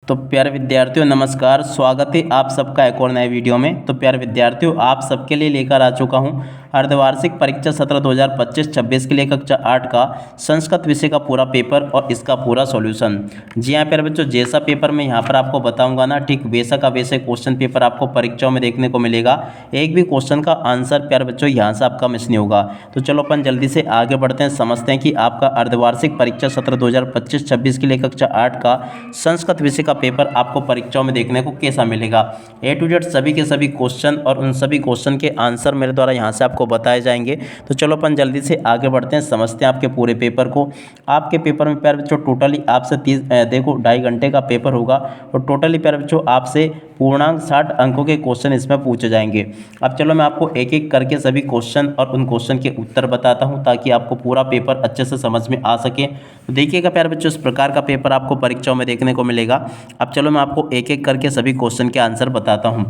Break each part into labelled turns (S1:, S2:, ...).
S1: तो प्यारे विद्यार्थियों नमस्कार, स्वागत है आप सबका एक और नए वीडियो में। तो प्यारे विद्यार्थियों आप सबके लिए लेकर आ चुका हूं अर्धवार्षिक परीक्षा सत्र 2025-26 के लिए कक्षा 8 का संस्कृत विषय का पूरा पेपर और इसका पूरा सॉल्यूशन। जी हाँ प्यारे बच्चों, जैसा पेपर मैं यहाँ पर आपको बताऊंगा ना, ठीक वैसा का वैसे क्वेश्चन पेपर आपको परीक्षाओं में देखने को मिलेगा। एक भी क्वेश्चन का आंसर प्यारे बच्चों यहाँ से आपका मिस नहीं होगा। तो चलो अपन जल्दी से आगे बढ़ते हैं, समझते हैं कि आपका अर्धवार्षिक परीक्षा सत्र 2025-26 के लिए कक्षा 8 का संस्कृत विषय का पेपर आपको परीक्षाओं में देखने को कैसा मिलेगा। ए टू जेड सभी के सभी क्वेश्चन और उन सभी क्वेश्चन के आंसर मेरे द्वारा यहाँ से आपको बताए जाएंगे। तो चलो अपन जल्दी से आगे बढ़ते हैं, समझते हैं आपके पूरे पेपर को। आपके पेपर में प्यारे बच्चों टोटली आपसे 2.5 घंटे का पेपर होगा और टोटली प्यारे बच्चों आपसे पूर्णांक 60 अंकों के क्वेश्चन इसमें पूछे जाएंगे। अब चलो मैं आपको एक एक करके सभी क्वेश्चन और उन क्वेश्चन के उत्तर बताता हूं ताकि आपको पूरा पेपर अच्छे से समझ में आ सके। तो देखिएगा प्यारे बच्चों, इस प्रकार का पेपर आपको परीक्षाओं में देखने को मिलेगा। अब चलो मैं आपको एक एक करके सभी क्वेश्चन के आंसर बताता हूं।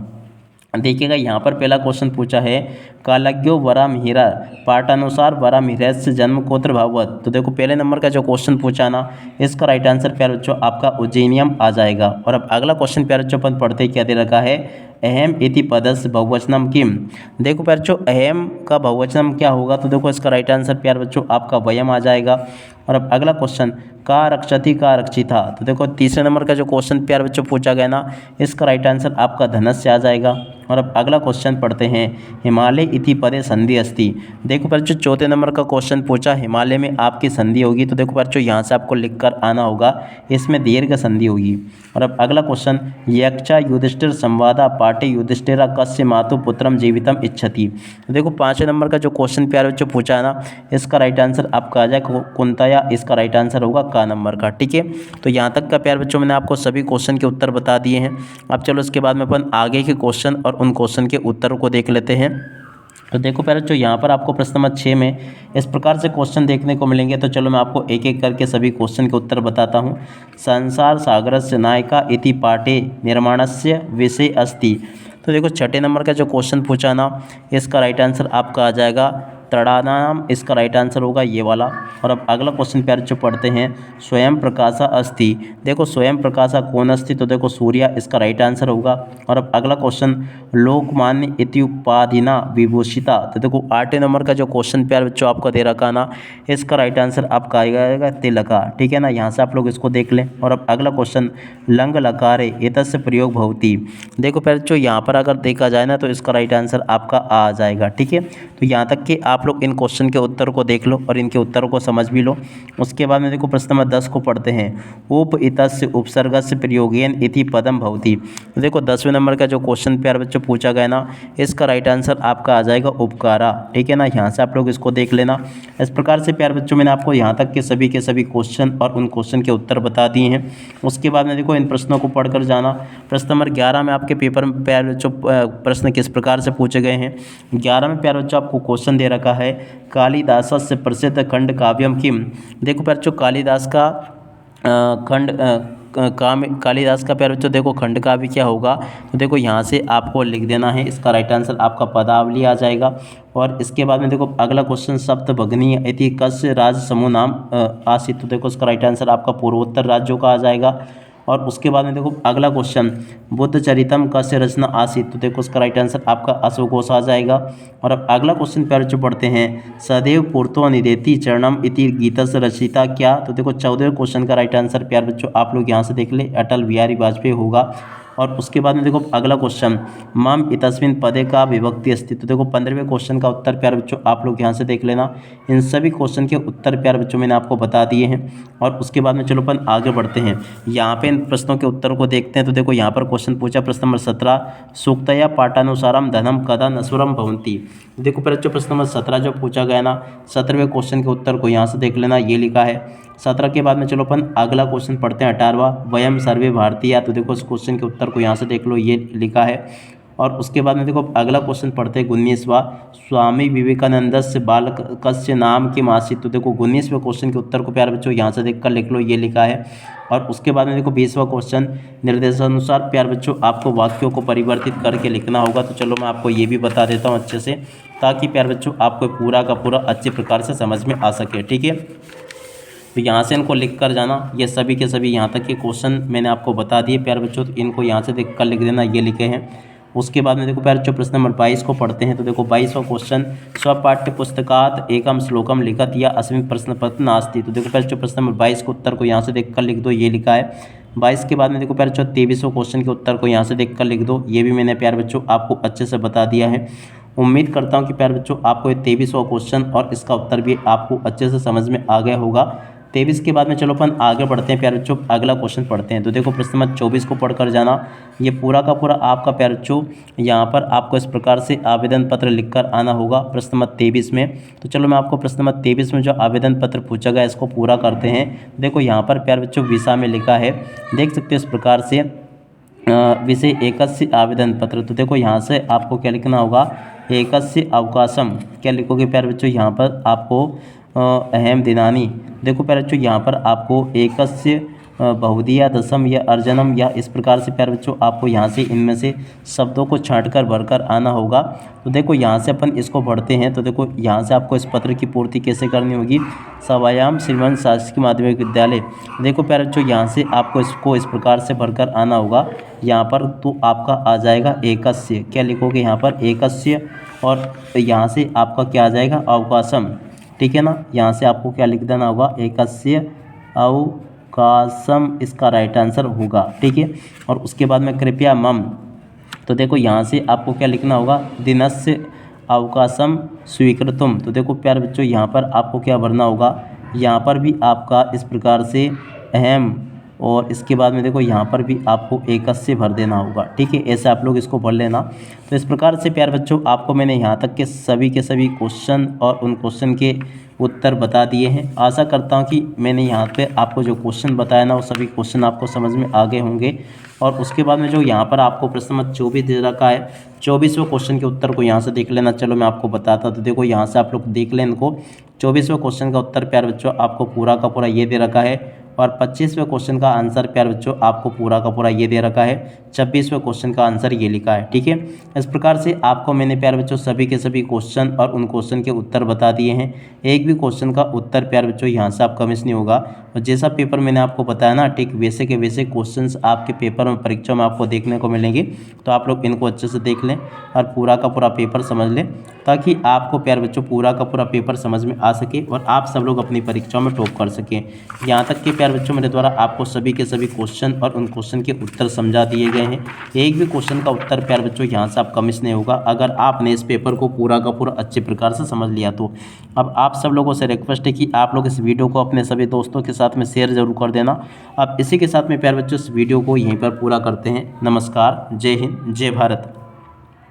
S1: देखिएगा यहाँ पर पहला क्वेश्चन पूछा है, कालज्ञो वरामिहिरा पाठानुसार वरामिहिरस्य जन्म कोत्र भवत। तो देखो पहले नंबर का जो क्वेश्चन पूछा ना, इसका राइट आंसर प्यारे बच्चों आपका उज्जैनियम आ जाएगा। और अब अगला क्वेश्चन प्यारे बच्चों अपन पढ़ते क्या दे रखा है, अहम इति पदस्य बहुवचनम किम। देखो प्यारे बच्चों अहम का बहुवचनम क्या होगा, तो देखो इसका राइट आंसर प्यारे बच्चों आपका वयम आ जाएगा। और अब अगला क्वेश्चन, का रक्षति का रक्षिता। तो देखो तीसरे नंबर का जो क्वेश्चन प्यारे बच्चों पूछा गया ना, इसका राइट आंसर आपका धनस्य आ जाएगा। और अब अगला क्वेश्चन पढ़ते हैं, हिमालय इति पदे संधि अस्ति। देखो बच्चों चौथे नंबर का क्वेश्चन पूछा, हिमालय में आपकी संधि होगी। तो देखो बच्चों यहाँ से आपको लिखकर आना होगा, इसमें दीर्घ संधि होगी। और अब अगला क्वेश्चन, यक्षा युधिष्ठिर संवादा पाठे युधिष्ठिरा कस्य मातु पुत्रम जीवितम इच्छति। तो देखो पाँचवें नंबर का जो क्वेश्चन प्यारे बच्चों पूछा है ना, इसका राइट आंसर आपका आ जाएगा कुंतया, इसका राइट आंसर होगा का नंबर का। ठीक है, तो यहाँ तक का प्यारे बच्चों मैंने आपको सभी क्वेश्चन के उत्तर बता दिए हैं। अब चलो इसके बाद में अपन आगे के क्वेश्चन और उन क्वेश्चन के उत्तरों को देख लेते हैं। तो देखो प्यारे बच्चों यहाँ पर आपको प्रश्न नंबर 6 में इस प्रकार से क्वेश्चन देखने को मिलेंगे। तो चलो मैं आपको एक एक करके सभी क्वेश्चन के उत्तर बताता हूँ। संसार सागरस्य नायिका इति पाठे निर्माणस्य विषय अस्ति। तो देखो छठे नंबर का जो क्वेश्चन पूछा ना, इसका राइट आंसर आपका आ जाएगा तड़ानाम, इसका राइट आंसर होगा ये वाला। और अब अगला क्वेश्चन प्यारे जो पढ़ते हैं, स्वयं प्रकाशा अस्ति। देखो स्वयं प्रकाशा कौन अस्ति, तो देखो सूर्य, इसका राइट आंसर होगा। और अब अगला क्वेश्चन, लोकमान्य इति उपाधिना विभूषिता। तो देखो 8वें नंबर का जो क्वेश्चन प्यारे बच्चों आपको दे रखा ना, इसका राइट आंसर आपका आएगा तिलका। ठीक है ना, यहाँ से आप लोग इसको देख लें। और अब अगला क्वेश्चन, लंग लकारे एतस्य प्रयोग भवति। देखो प्यारे बच्चों यहाँ पर अगर देखा जाए ना, तो इसका राइट आंसर आपका आ जाएगा। ठीक है, तो यहाँ तक कि आप लोग इन क्वेश्चन के उत्तर को देख लो और इनके उत्तरों को समझ भी लो। उसके बाद में देखो प्रश्न नंबर 10 को पढ़ते हैं, उप इतस्य उपसर्गस्य प्रयोगेन इति पदम भवति। तो देखो 10वें नंबर का जो क्वेश्चन प्यारे बच्चों पूछा गया ना, इसका राइट आंसर आपका आ जाएगा उपकारा। ठीक है ना, यहाँ से आप लोग इसको देख लेना। इस प्रकार से प्यारे बच्चों मैंने आपको यहाँ तक के सभी क्वेश्चन और उन क्वेश्चन के उत्तर बता दिए हैं। उसके बाद में देखो इन प्रश्नों को पढ़कर जाना। प्रश्न नंबर 11 में आपके पेपर में प्यारे बच्चों प्रश्न किस प्रकार से पूछे गए हैं। 11 में प्यारे बच्चों आपको क्वेश्चन दे रखा है, कालिदासस्य प्रसिद्ध खंड काव्यम किम। देखो प्यारे बच्चों कालिदास का कालिदास का प्यारे बच्चों देखो खंड काव्य क्या होगा। तो देखो यहाँ से आपको लिख देना है, इसका राइट आंसर आपका पदावली आ जाएगा। और इसके बाद में देखो अगला क्वेश्चन, सप्तभग्नी इति कस्य राज्य समूह नाम आसीत्। तो देखो इसका राइट आंसर आपका पूर्वोत्तर राज्यों का आ जाएगा। और उसके बाद में देखो अगला क्वेश्चन, बुद्ध चरितम कस्य रचना आसीत्। तो देखो उसका राइट आंसर आपका अश्वघोष आ जाएगा। और अब अगला क्वेश्चन प्यारे जो पढ़ते हैं, सदैव पूर्तो निदेति चरणम इति गीतस्य रचिता क्या। तो देखो 14वें क्वेश्चन का राइट आंसर प्यारे बच्चों आप लोग यहाँ से देख ले, अटल बिहारी वाजपेयी होगा। और उसके बाद में देखो अगला क्वेश्चन, मम इतस्मिन् पदे का विभक्ति अस्ति। तो देखो 15वें क्वेश्चन का उत्तर प्यारे बच्चों आप लोग यहाँ से देख लेना। इन सभी क्वेश्चन के उत्तर प्यारे बच्चों मैंने आपको बता दिए हैं। और उसके बाद में चलो अपन आगे बढ़ते हैं, यहाँ पे इन प्रश्नों के उत्तर को देखते हैं। तो देखो यहाँ पर क्वेश्चन पूछा प्रश्न नंबर 17, सूक्तया पाठानुसारम धनम कदा नश्वरम भवन्ति। देखो प्यारे बच्चों प्रश्न नंबर 17 जो पूछा गया ना, 17वें क्वेश्चन के उत्तर को यहाँ से देख लेना, ये लिखा है। 17 के बाद में चलो अपन अगला क्वेश्चन पढ़ते हैं, 18वां, वयम सर्वे भारतीय। तो देखो इस क्वेश्चन के उत्तर को यहाँ से देख लो, ये लिखा है। और उसके बाद में देखो अगला क्वेश्चन पढ़ते हैं 19वां, स्वामी विवेकानंदस्य बालकस्य नाम किम आसीत्। तो देखो 19वें क्वेश्चन के उत्तर को प्यारे बच्चों यहाँ से देखकर लिख लो, ये लिखा है। और उसके बाद में देखो 20वां क्वेश्चन, निर्देशानुसार प्यारे बच्चों आपको वाक्यों को परिवर्तित करके लिखना होगा। तो चलो मैं आपको ये भी बता देता हूँ अच्छे से, ताकि प्यारे बच्चों आपको पूरा का पूरा अच्छे प्रकार से समझ में आ सके। ठीक है, तो यहाँ से इनको लिख कर जाना। ये सभी के सभी यहाँ तक के क्वेश्चन मैंने आपको बता दिए प्यारे बच्चों, तो इनको यहाँ से देख कर लिख देना, ये लिखे हैं। उसके बाद में देखो प्यारे बच्चों प्रश्न नंबर 22 को पढ़ते हैं। तो देखो 22वां क्वेश्चन, स्वपाठ्य पुस्तकात एकम श्लोकम लिखत या अस्मिन् प्रश्न पत्र नास्ति। तो देखो प्यारे बच्चों प्रश्न नंबर 22 के उत्तर को यहाँ से देख कर लिख दो, ये लिखा है। 22 के बाद में देखो प्यारे बच्चों 23वां क्वेश्चन के उत्तर को यहाँ से देख कर लिख दो, ये भी मैंने प्यारे बच्चों आपको अच्छे से बता दिया है। उम्मीद करता हूँ कि प्यारे बच्चों आपको ये 23वां क्वेश्चन और इसका उत्तर भी आपको अच्छे से समझ में आ गया होगा। 23 के बाद में चलो अपन आगे बढ़ते हैं प्यारे बच्चों, अगला क्वेश्चन पढ़ते हैं। तो देखो प्रश्न नंबर 24 को पढ़कर जाना। ये पूरा का पूरा आपका प्यारे बच्चों यहाँ पर आपको इस प्रकार से आवेदन पत्र लिखकर आना होगा प्रश्न नंबर 23 में। तो चलो मैं आपको प्रश्न नंबर 23 में जो आवेदन पत्र पूछा गया इसको पूरा करते हैं। देखो यहाँ पर प्यारे बच्चों विषय में लिखा है, देख सकते हो इस प्रकार से विषय एकस्य आवेदन पत्र। तो देखो यहाँ से आपको क्या लिखना होगा, एकस्य अवकाशम क्या लिखोगे प्यारे बच्चों, यहाँ पर आपको अहम दिनानी। देखो प्यारे बच्चों यहाँ पर आपको एकस्य बहुधिया दशम या अर्जनम या इस प्रकार से प्यारे बच्चों आपको यहाँ से इनमें से शब्दों को छांटकर भरकर आना होगा। तो देखो यहाँ से अपन इसको भरते हैं। तो देखो यहाँ से आपको इस पत्र की पूर्ति कैसे करनी होगी, सवायाम श्रीमंत शासकीय माध्यमिक विद्यालय। देखो प्यारे बच्चों यहाँ से आपको इसको इस प्रकार से भरकर आना होगा यहाँ पर। तो आपका आ जाएगा एकस्य, क्या लिखोगे यहाँ पर एकस्य, और यहाँ से आपका क्या आ जाएगा अवकाशम, ठीक है ना। यहाँ से आपको क्या लिख देना होगा, एकस्य अवकाशम इसका राइट आंसर होगा, ठीक है। और उसके बाद में कृपया मम, तो देखो यहाँ से आपको क्या लिखना होगा, दिनस्य अवकाशम स्वीकृतम। तो देखो प्यारे बच्चों यहाँ पर आपको क्या भरना होगा, यहाँ पर भी आपका इस प्रकार से अहम, और इसके बाद में देखो यहाँ पर भी आपको एकस्य भर देना होगा, ठीक है। ऐसे आप लोग इसको भर लेना। तो इस प्रकार से प्यारे बच्चों आपको मैंने यहाँ तक के सभी क्वेश्चन और उन क्वेश्चन के उत्तर बता दिए हैं। आशा करता हूँ कि मैंने यहाँ पे आपको जो क्वेश्चन बताया ना वो सभी क्वेश्चन आपको समझ में आ गए होंगे। और उसके बाद में जो यहाँ पर आपको प्रश्न नंबर 24 दे रखा है, 24वें क्वेश्चन के उत्तर को यहाँ से देख लेना। चलो मैं आपको बताता। तो देखो यहाँ से आप लोग देख लें इनको। 24वें क्वेश्चन का उत्तर प्यारे बच्चों आपको पूरा का पूरा ये दे रखा है, और 25वें क्वेश्चन का आंसर प्यारे बच्चों आपको पूरा का पूरा ये दे रखा है। 26वें क्वेश्चन का आंसर ये लिखा है, ठीक है। इस प्रकार से आपको मैंने प्यारे बच्चों सभी के सभी क्वेश्चन और उन क्वेश्चन के उत्तर बता दिए हैं। एक भी क्वेश्चन का उत्तर प्यारे बच्चों यहाँ से आपका मिस नहीं होगा। और जैसा पेपर मैंने आपको बताया ना, ठीक वैसे के वैसे क्वेश्चंस आपके पेपर में परीक्षा में आपको देखने को मिलेंगे। तो आप लोग इनको अच्छे से देख लें और पूरा का पूरा पेपर समझ लें, ताकि आपको प्यारे बच्चों पूरा का पूरा पेपर समझ में आ सके और आप सब लोग अपनी परीक्षाओं में टॉप कर सकें। यहाँ तक कि प्यारे बच्चों मेरे द्वारा आपको सभी के सभी क्वेश्चन और उन क्वेश्चन के उत्तर समझा दिए गए हैं। एक भी क्वेश्चन का उत्तर प्यारे बच्चों यहाँ से आपका मिस नहीं होगा, अगर आपने इस पेपर को पूरा का पूरा अच्छे प्रकार से समझ लिया तो। अब आप सब लोगों से रिक्वेस्ट है कि आप लोग इस वीडियो को अपने सभी दोस्तों के साथ में शेयर जरूर कर देना। अब इसी के साथ में प्यारे बच्चों इस वीडियो को यहीं पर पूरा करते हैं। नमस्कार, जय हिंद, जय भारत।